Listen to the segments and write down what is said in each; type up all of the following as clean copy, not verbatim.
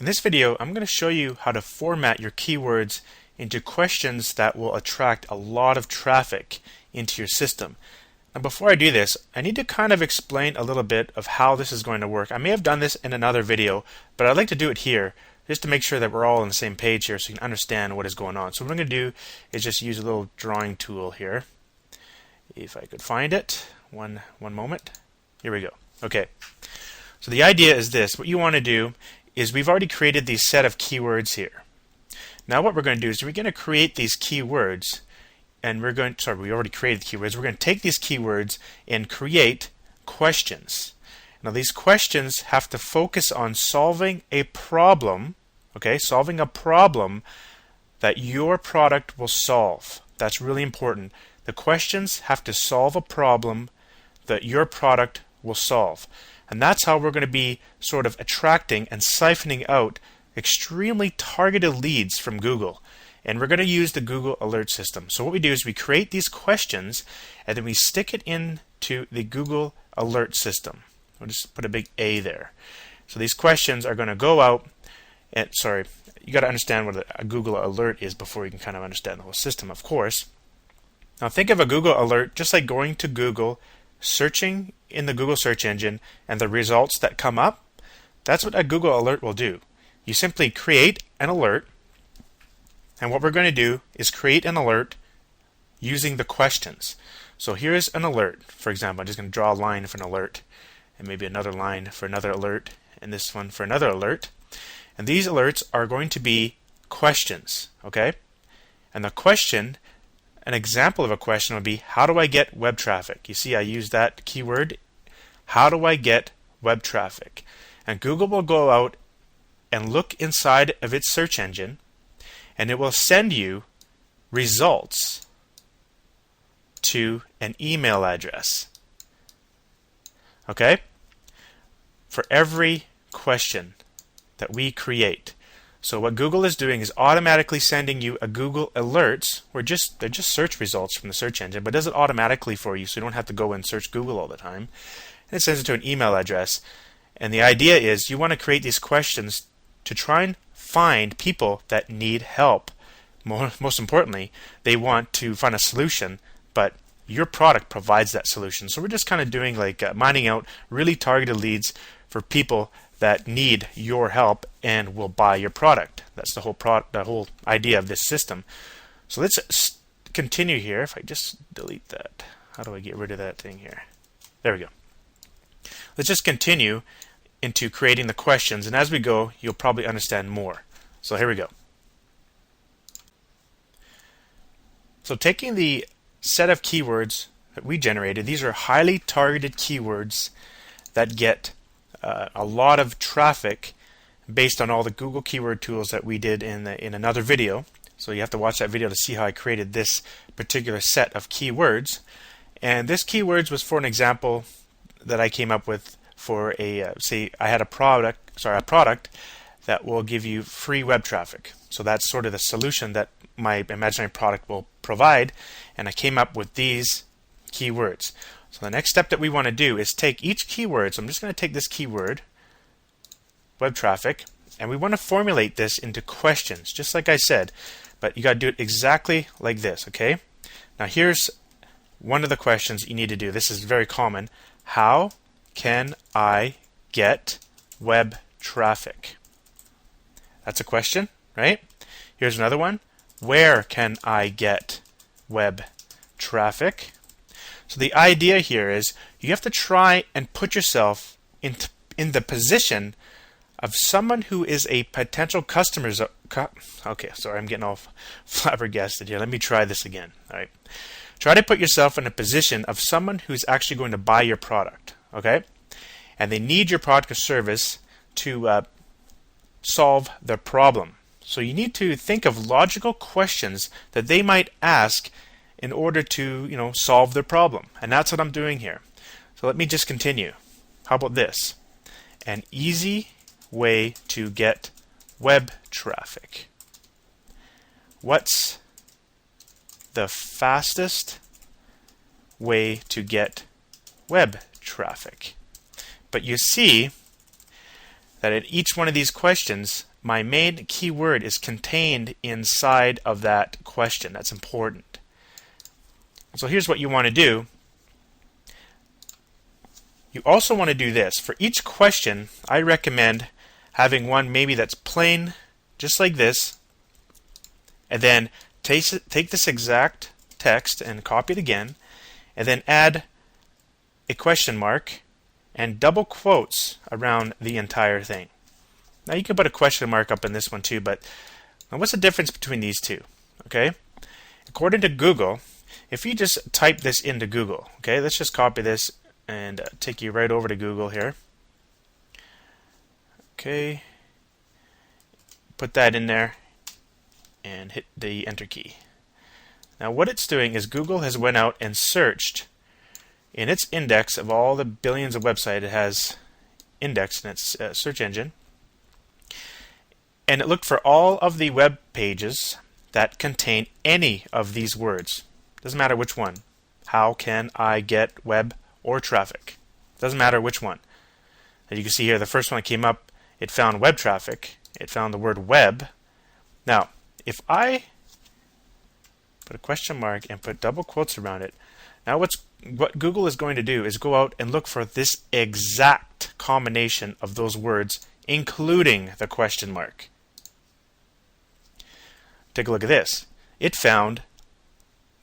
In this video, I'm going to show you how to format your keywords into questions that will attract a lot of traffic into your system. Now before I do this, I need to kind of explain a little bit of how this is going to work. I may have done this in another video, but I'd like to do it here just to make sure that we're all on the same page here so you can understand what is going on. So what I'm going to do is just use a little drawing tool here. If I could find it. One moment. Here we go. Okay. So the idea is this. What you want to do is we've already created these set of keywords here. Now what we're going to do is we're going to create these keywords, and we already created the keywords. We're going to take these keywords and create questions. Now these questions have to focus on solving a problem, okay? Solving a problem that your product will solve. That's really important. The questions have to solve a problem that your product will solve. And that's how we're going to be sort of attracting and siphoning out extremely targeted leads from Google. And we're going to use the Google alert system. So what we do is we create these questions and then we stick it into the Google alert system. We'll just put a big A there. So these questions are going to go out and, you got to understand what a Google alert is before you can kind of understand the whole system, of course. Now think of a Google alert just like going to Google, searching in the Google search engine, and the results that come up. That's what a Google alert will do. You simply create an alert, and what we're going to do is create an alert using the questions. So here's an alert. For example, I'm just going to draw a line for an alert, and maybe another line for another alert, and this one for another alert. And these alerts are going to be questions, okay? And the question, an example of a question would be, how do I get web traffic? You see, I use that keyword. How do I get web traffic? And Google will go out and look inside of its search engine, and it will send you results to an email address. Okay? For every question that we create. So what Google is doing is automatically sending you a Google alerts, they're just search results from the search engine, but does it automatically for you so you don't have to go and search Google all the time. And it sends it to an email address. And the idea is you want to create these questions to try and find people that need help. Most importantly, they want to find a solution, but your product provides that solution. So we're just kind of doing like mining out really targeted leads for people that need your help and will buy your product. That's the whole idea of this system. So let's continue here. If I just delete that, how do I get rid of that thing here? There we go. Let's just continue into creating the questions, and as we go, you'll probably understand more. So here we go. So taking the set of keywords that we generated, these are highly targeted keywords that get a lot of traffic based on all the Google keyword tools that we did in another video. So you have to watch that video to see how I created this particular set of keywords. And this keywords was for an example that I came up with for say I had a product that will give you free web traffic. So that's sort of the solution that my imaginary product will provide, and I came up with these keywords. So the next step that we want to do is take each keyword. So I'm just going to take this keyword, web traffic, and we want to formulate this into questions, just like I said, but you got to do it exactly like this, okay? Now here's one of the questions you need to do. This is very common. How can I get web traffic? That's a question, right? Here's another one. Where can I get web traffic? So the idea here is you have to try and put yourself in the position of someone who is a potential customer. Okay, sorry, I'm getting all flabbergasted here. Let me try this again. All right. Try to put yourself in a position of someone who's actually going to buy your product, okay? And they need your product or service to solve their problem. So you need to think of logical questions that they might ask in order to, solve their problem. And that's what I'm doing here. So let me just continue. How about this? An easy way to get web traffic. What's the fastest way to get web traffic? But you see that at each one of these questions, my main keyword is contained inside of that question. That's important. So here's what you want to do. You also want to do this. For each question, I recommend having one maybe that's plain, just like this, and then take this exact text and copy it again, and then add a question mark and double quotes around the entire thing. Now you can put a question mark up in this one too, but what's the difference between these two? Okay, according to Google, if you just type this into Google, okay, let's just copy this and take you right over to Google here. Okay, put that in there and hit the enter key. Now what it's doing is Google has went out and searched in its index of all the billions of websites it has indexed in its search engine, and it looked for all of the web pages that contain any of these words. Doesn't matter which one. How can I get web or traffic? Doesn't matter which one. As you can see here, the first one that came up, it found web traffic. It found the word web. Now, if I put a question mark and put double quotes around it, now what Google is going to do is go out and look for this exact combination of those words, including the question mark. Take a look at this. It found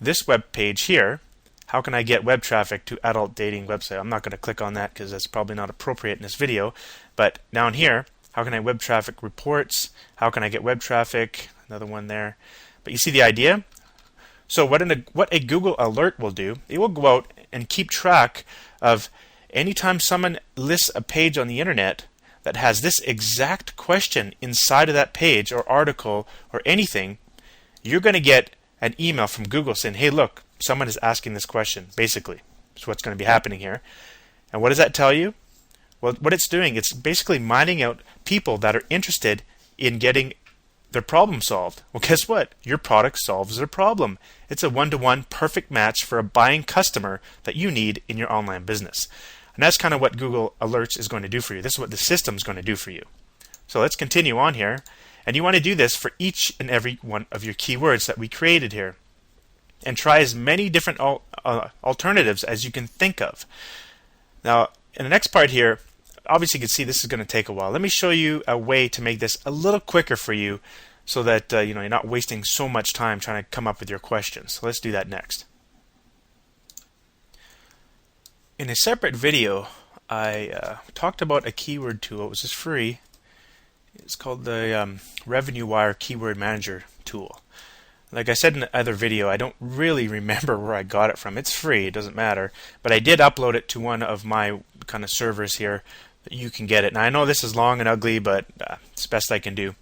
this web page here. How can I get web traffic to adult dating website? I'm not going to click on that because that's probably not appropriate in this video. But down here, how can I web traffic reports? How can I get web traffic? Another one there. But you see the idea? So what a Google alert will do, it will go out and keep track of anytime someone lists a page on the internet that has this exact question inside of that page or article or anything, you're going to get an email from Google saying, hey, look, someone is asking this question, basically. That's what's going to be happening here. And what does that tell you? Well, what it's doing, it's basically mining out people that are interested in getting their problem solved. Well, guess what? Your product solves their problem. It's a one-to-one perfect match for a buying customer that you need in your online business. And that's kind of what Google Alerts is going to do for you. This is what the system is going to do for you. So let's continue on here. And you want to do this for each and every one of your keywords that we created here. And try as many different alternatives as you can think of. Now, in the next part here, obviously you can see this is going to take a while. Let me show you a way to make this a little quicker for you so that you're not wasting so much time trying to come up with your questions. So let's do that next. In a separate video, I talked about a keyword tool. It was just free. It's called the Revenue Wire Keyword Manager tool. Like I said in the other video, I don't really remember where I got it from. It's free, it doesn't matter. But I did upload it to one of my kind of servers here that you can get it. Now I know this is long and ugly, but it's the best I can do.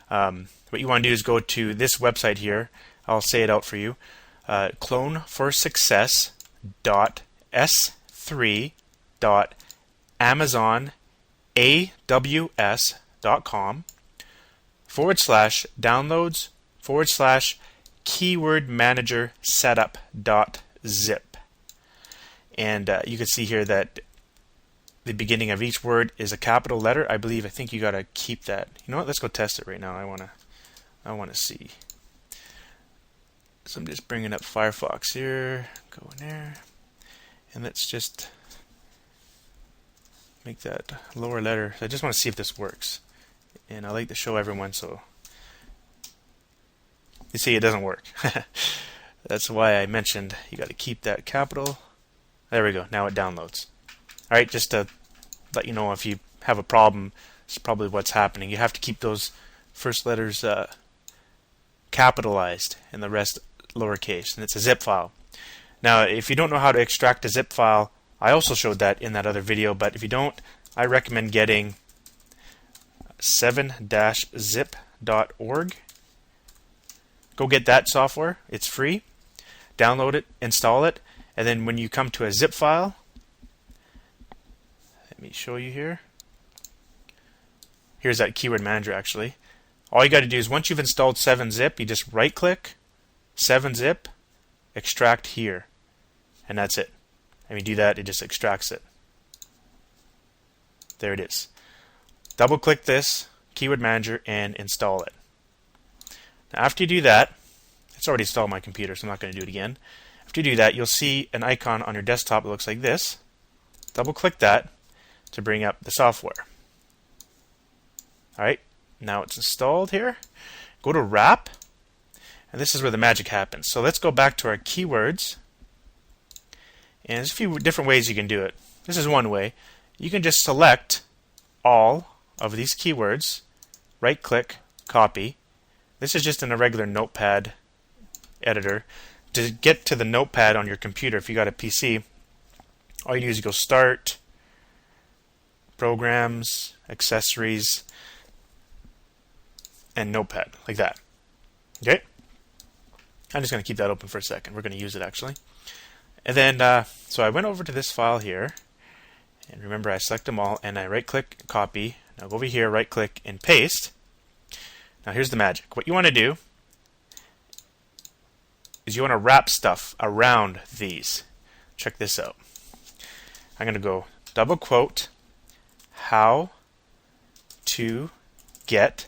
What you want to do is go to this website here. I'll say it out for you. clone4success.s3.amazonaws.com/downloads/keyword manager setup.zip. And you can see here that the beginning of each word is a capital letter. I think you got to keep that. You know what? Let's go test it right now. I want to see. So I'm just bringing up Firefox here. Go in there, and let's just make that lower letter. I just want to see if this works, and I like to show everyone. So you see, it doesn't work. That's why I mentioned you got to keep that capital. There we go. Now it downloads. All right, just to let you know if you have a problem, it's probably what's happening. You have to keep those first letters capitalized and the rest lowercase, and it's a zip file. Now, if you don't know how to extract a zip file, I also showed that in that other video, but if you don't, I recommend getting 7-zip.org. Go get that software. It's free. Download it, install it, and then when you come to a zip file, let me show you here. Here's that keyword manager actually. All you got to do is once you've installed 7-zip, you just right click, 7-zip, extract here, and that's it. And you do that, it just extracts it. There it is. Double click this, Keyword Manager and install it. Now, after you do that, it's already installed on my computer, so I'm not going to do it again. After you do that, you'll see an icon on your desktop that looks like this. Double click that to bring up the software. Alright, now it's installed here. Go to Wrap, and this is where the magic happens. So let's go back to our keywords. And there's a few different ways you can do it. This is one way. You can just select all of these keywords, right click, copy. This is just in a regular notepad editor. To get to the notepad on your computer, if you got a PC, all you do is you go Start, Programs, Accessories, and Notepad, like that. Okay? I'm just going to keep that open for a second. We're going to use it actually. And then, so I went over to this file here, and remember I select them all, and I right click, copy. Now go over here, right click, and paste. Now here's the magic. What you want to do is you want to wrap stuff around these. Check this out. I'm going to go double quote, how to get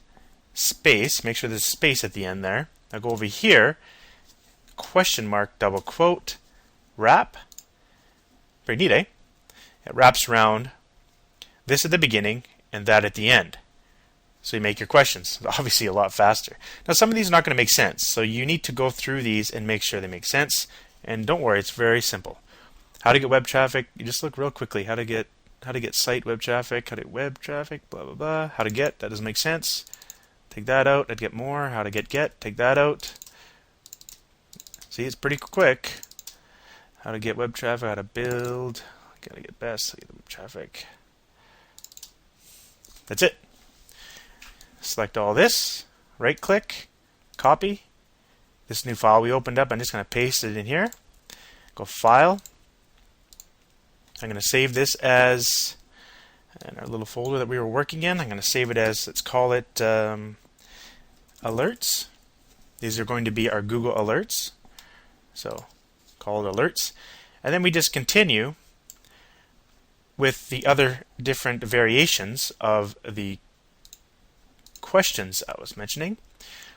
space. Make sure there's space at the end there. Now go over here, question mark, double quote, wrap. Pretty neat, eh? It wraps around this at the beginning and that at the end. So you make your questions obviously a lot faster. Now some of these are not going to make sense, so you need to go through these and make sure they make sense. And don't worry, it's very simple. How to get web traffic? You just look real quickly. How to get site web traffic? How to get web traffic? Blah blah blah. How to get? That doesn't make sense. Take that out. I'd get more. How to get? Take that out. See, it's pretty quick. How to get web traffic? How to build? Gotta get best. Get the web traffic. That's it. Select all this, right click, copy. This new file we opened up, I'm just going to paste it in here. Go File. I'm going to save this as in our little folder that we were working in. I'm going to save it as, let's call it Alerts. These are going to be our Google Alerts. So call it Alerts. And then we just continue with the other different variations of the questions I was mentioning.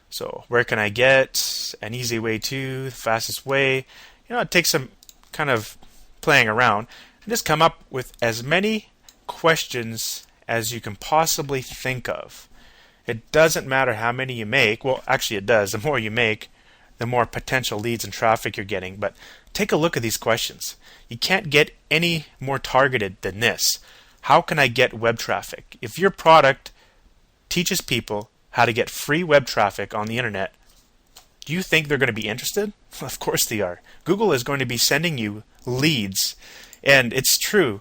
So where can I get, an easy way to, the fastest way. It takes some kind of playing around and just come up with as many questions as you can possibly think of. It doesn't matter how many you make. Well, actually it does. The more you make, the more potential leads and traffic you're getting. But take a look at these questions. You can't get any more targeted than this. How can I get web traffic? If your product teaches people how to get free web traffic on the internet, do you think they're going to be interested? Of course they are. Google is going to be sending you leads, and it's true,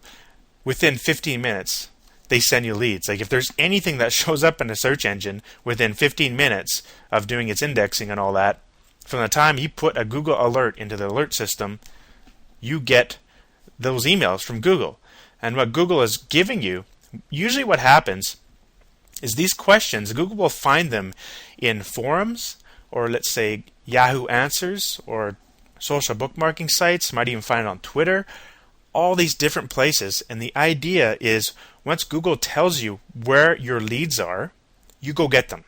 within 15 minutes they send you leads. Like if there's anything that shows up in a search engine within 15 minutes of doing its indexing and all that, from the time you put a Google alert into the alert system, you get those emails from Google. And what Google is giving you, usually what happens is these questions, Google will find them in forums, or let's say Yahoo Answers, or social bookmarking sites, might even find it on Twitter, all these different places. And the idea is once Google tells you where your leads are, you go get them.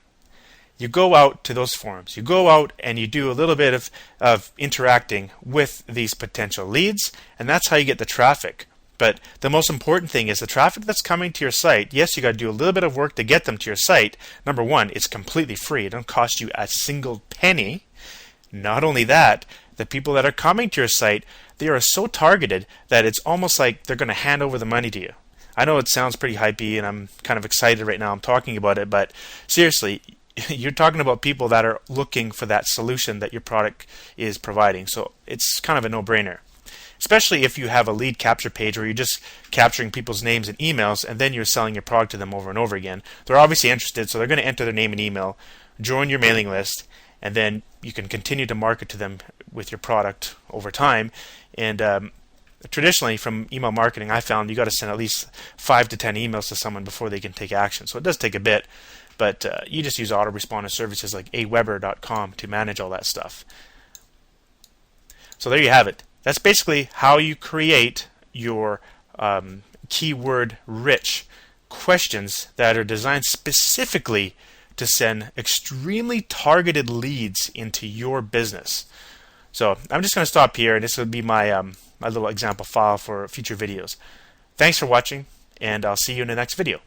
You go out to those forums. You go out and you do a little bit of interacting with these potential leads, and that's how you get the traffic. But the most important thing is the traffic that's coming to your site. Yes, you got to do a little bit of work to get them to your site. Number one, it's completely free. It doesn't cost you a single penny. Not only that, the people that are coming to your site, they are so targeted that it's almost like they're going to hand over the money to you. I know it sounds pretty hypey, and I'm kind of excited right now. I'm talking about it, but seriously, you're talking about people that are looking for that solution that your product is providing. So it's kind of a no-brainer. Especially if you have a lead capture page where you're just capturing people's names and emails, and then you're selling your product to them over and over again. They're obviously interested, so they're going to enter their name and email, join your mailing list, and then you can continue to market to them with your product over time. And traditionally, from email marketing, I found you got to send at least 5 to 10 emails to someone before they can take action. So it does take a bit, but you just use autoresponder services like aweber.com to manage all that stuff. So there you have it. That's basically how you create your keyword-rich questions that are designed specifically to send extremely targeted leads into your business. So I'm just going to stop here, and this will be my my little example file for future videos. Thanks for watching, and I'll see you in the next video.